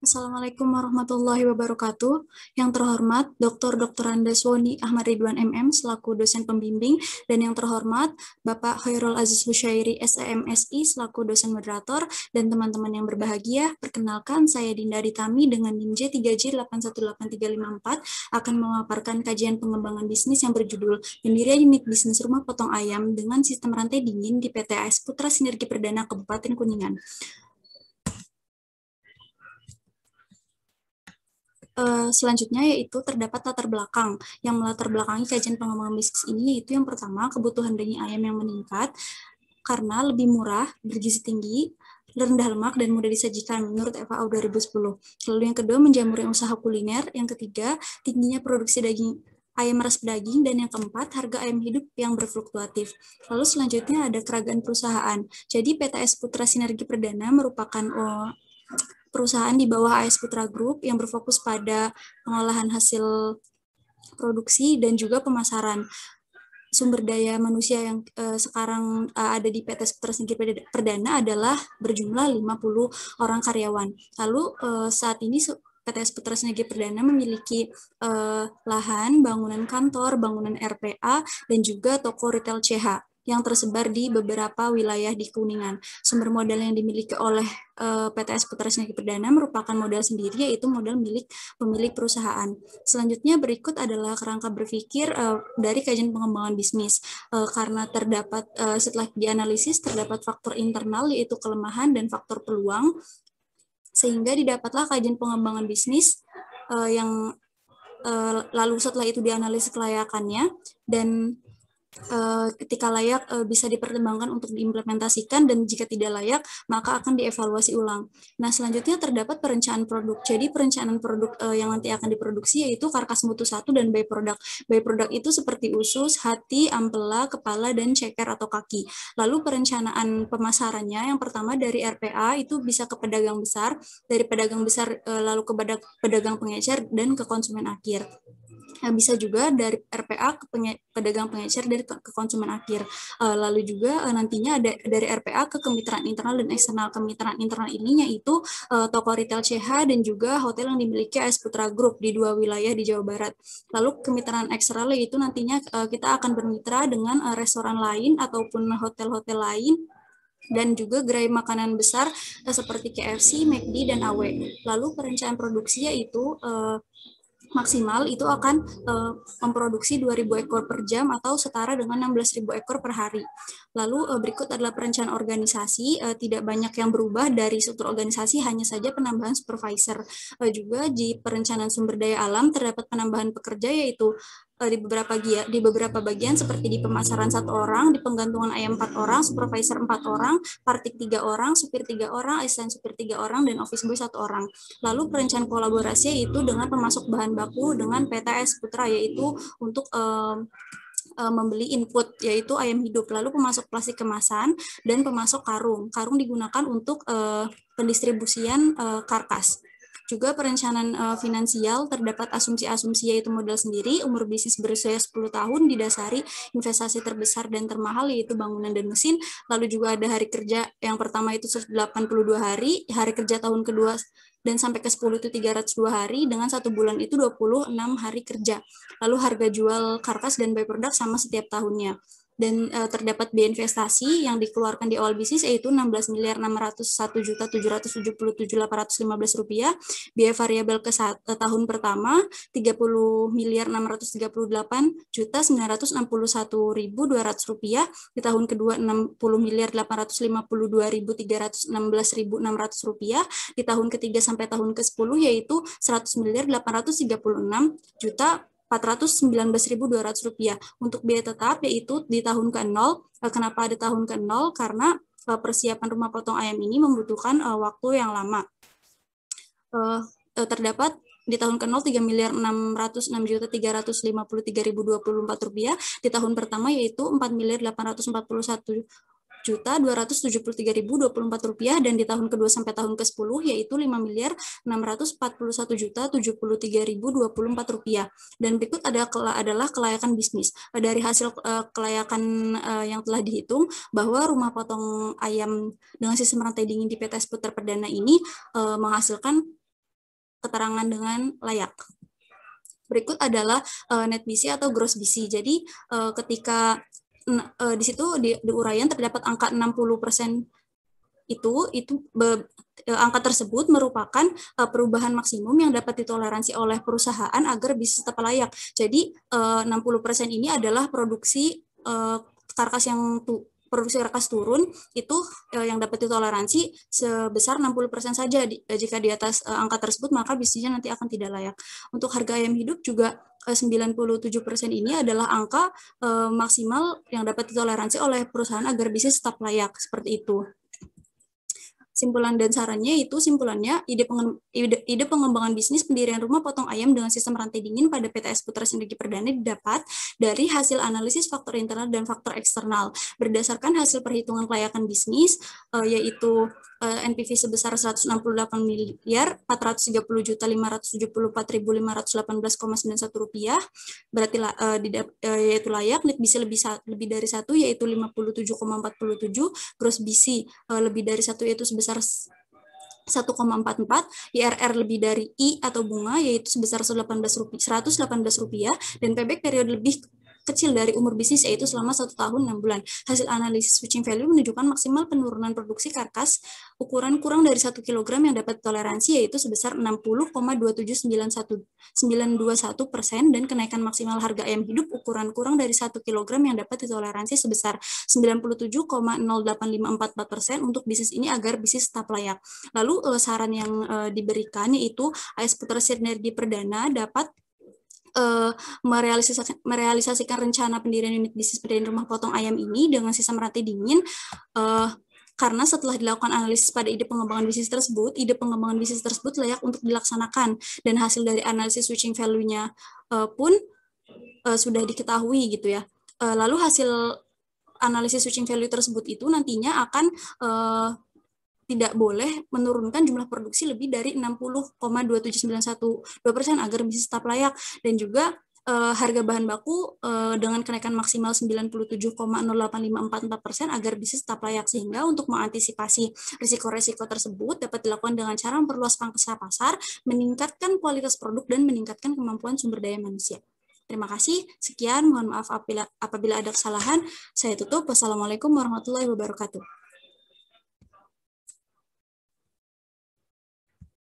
Assalamualaikum warahmatullahi wabarakatuh. Yang terhormat Dr. Dr. Andes Woni Ahmad Ridwan MM selaku dosen pembimbing dan yang terhormat Bapak Khairul Aziz Husyairi SEMSI selaku dosen moderator dan teman-teman yang berbahagia. Perkenalkan saya Dinda Ditami dengan NIM J3J8188354 akan memaparkan kajian pengembangan bisnis yang berjudul Pendirian Unit Bisnis Rumah Potong Ayam dengan Sistem Rantai Dingin di PT AS Putra Sinergi Perdana Kabupaten Kuningan. Selanjutnya yaitu terdapat latar belakang. Yang melatar belakangi kajian pengembangan bisnis ini yaitu yang pertama, kebutuhan daging ayam yang meningkat karena lebih murah, bergizi tinggi, rendah lemak, dan mudah disajikan menurut FAO 2010. Lalu yang kedua, menjamurnya usaha kuliner. Yang ketiga, tingginya produksi daging ayam ras pedaging, dan yang keempat, harga ayam hidup yang berfluktuatif. Lalu selanjutnya ada keragaman perusahaan. Jadi PTS Putra Sinergi Perdana merupakan perusahaan di bawah AS Putra Group yang berfokus pada pengolahan hasil produksi dan juga pemasaran. Sumber daya manusia yang sekarang ada di PT Putra Sinergi Perdana adalah berjumlah 50 orang karyawan. Lalu saat ini PTS Putra Sinergi Perdana memiliki lahan, bangunan kantor, bangunan RPA, dan juga toko retail CH yang tersebar di beberapa wilayah di Kuningan. Sumber modal yang dimiliki oleh PTS Putra Sinergi Perdana merupakan modal sendiri, yaitu modal milik pemilik perusahaan. Selanjutnya berikut adalah kerangka berpikir dari kajian pengembangan bisnis. Karena terdapat setelah dianalisis terdapat faktor internal yaitu kelemahan dan faktor peluang, sehingga didapatlah kajian pengembangan bisnis yang lalu setelah itu dianalisis kelayakannya dan ketika layak bisa dipertimbangkan untuk diimplementasikan, dan jika tidak layak maka akan dievaluasi ulang. Nah, selanjutnya terdapat perencanaan produk. Jadi perencanaan produk yang nanti akan diproduksi yaitu karkas mutu 1 dan byproduct. Byproduct itu seperti usus, hati, ampela, kepala, dan ceker atau kaki. Lalu perencanaan pemasarannya yang pertama dari RPA itu bisa ke pedagang besar, dari pedagang besar lalu ke pedagang pengecer dan ke konsumen akhir. Bisa juga dari RPA ke pedagang pengecer dari ke konsumen akhir. Lalu juga nantinya ada dari RPA ke kemitraan internal dan eksternal. Kemitraan internal ini yaitu toko retail CH dan juga hotel yang dimiliki AS Putra Group di 2 wilayah di Jawa Barat. Lalu kemitraan eksternal itu nantinya kita akan bermitra dengan restoran lain ataupun hotel-hotel lain dan juga gerai makanan besar seperti KFC, McD, dan AW. Lalu perencanaan produksi yaitu maksimal itu akan memproduksi 2.000 ekor per jam atau setara dengan 16.000 ekor per hari. Lalu berikut adalah perencanaan organisasi, tidak banyak yang berubah dari struktur organisasi, hanya saja penambahan supervisor. Juga di perencanaan sumber daya alam terdapat penambahan pekerja yaitu di beberapa bagian seperti di pemasaran 1 orang, di penggantungan ayam 4 orang, supervisor 4 orang, partik 3 orang, supir 3 orang, asisten supir 3 orang, dan office boy 1 orang. Lalu perencanaan kolaborasi itu dengan pemasok bahan baku dengan PTS Putra, yaitu untuk membeli input yaitu ayam hidup, lalu pemasok plastik kemasan dan pemasok karung. Karung digunakan untuk pendistribusian karkas. Juga perencanaan finansial terdapat asumsi-asumsi yaitu modal sendiri, umur bisnis berusia 10 tahun didasari investasi terbesar dan termahal yaitu bangunan dan mesin. Lalu juga ada hari kerja yang pertama itu 182 hari, hari kerja tahun kedua dan sampai ke 10 itu 302 hari, dengan 1 bulan itu 26 hari kerja. Lalu harga jual karkas dan byproduct sama setiap tahunnya. Dan terdapat biaya investasi yang dikeluarkan di awal bisnis yaitu 16.601.777.815 rupiah, biaya variabel ke tahun pertama 30.638.961.200 rupiah, di tahun kedua 60.852.316.600 rupiah, di tahun ketiga sampai tahun ke-10 yaitu 100.836.419.200 rupiah. Untuk biaya tetap yaitu di tahun ke-0. Kenapa di tahun ke-0? Karena persiapan rumah potong ayam ini membutuhkan waktu yang lama. Terdapat di tahun ke-0 3.606.353.024 rupiah, di tahun pertama yaitu 4.841.273.024 rupiah, dan di tahun kedua sampai tahun ke-10 yaitu 5.641.073.024 rupiah. Dan berikut adalah kelayakan bisnis. Dari hasil kelayakan yang telah dihitung bahwa rumah potong ayam dengan sistem rantai dingin di PTS Putra Perdana ini menghasilkan keterangan dengan layak. Berikut adalah net BC atau gross BC. Jadi ketika di situ di uraian terdapat angka 60% angka tersebut merupakan perubahan maksimum yang dapat ditoleransi oleh perusahaan agar bisa tetap layak. Jadi 60% ini adalah produksi karkas yang produksi karkas turun itu yang dapat ditoleransi sebesar 60% saja. Jika di atas angka tersebut maka bisnisnya nanti akan tidak layak. Untuk harga ayam hidup juga 97% ini adalah angka maksimal yang dapat ditoleransi oleh perusahaan agar bisnis tetap layak, seperti itu. Simpulan dan sarannya itu simpulannya ide pengembangan bisnis pendirian rumah potong ayam dengan sistem rantai dingin pada PTS Putra Sinergi Perdana didapat dari hasil analisis faktor internal dan faktor eksternal. Berdasarkan hasil perhitungan kelayakan bisnis, yaitu NPV sebesar 168 miliar 430.574.518,91 rupiah, berarti yaitu layak, net BC lebih dari 1 yaitu 57,47, gross BC lebih dari 1 yaitu sebesar 1,44, IRR lebih dari I atau bunga yaitu sebesar 118 rupiah, dan payback periode lebih kecil dari umur bisnis yaitu selama 1 tahun 6 bulan. Hasil analisis switching value menunjukkan maksimal penurunan produksi karkas ukuran kurang dari 1 kg yang dapat toleransi yaitu sebesar 60,2791% dan kenaikan maksimal harga ayam hidup ukuran kurang dari 1 kg yang dapat ditoleransi sebesar 97,08544% untuk bisnis ini agar bisnis tetap layak. Lalu saran yang diberikan yaitu AS Putra Sinergi Perdana dapat merealisasikan rencana pendirian unit bisnis pendirian rumah potong ayam ini dengan sistem rantai dingin karena setelah dilakukan analisis pada ide pengembangan bisnis tersebut layak untuk dilaksanakan dan hasil dari analisis switching value-nya pun sudah diketahui gitu ya. Lalu hasil analisis switching value tersebut itu nantinya akan tidak boleh menurunkan jumlah produksi lebih dari 60,2791% agar bisnis tetap layak, dan juga harga bahan baku dengan kenaikan maksimal 97,08544% agar bisnis tetap layak, sehingga untuk mengantisipasi risiko-risiko tersebut dapat dilakukan dengan cara memperluas pangsa pasar, meningkatkan kualitas produk, dan meningkatkan kemampuan sumber daya manusia. Terima kasih. Sekian, mohon maaf apabila ada kesalahan. Saya tutup. Wassalamualaikum warahmatullahi wabarakatuh.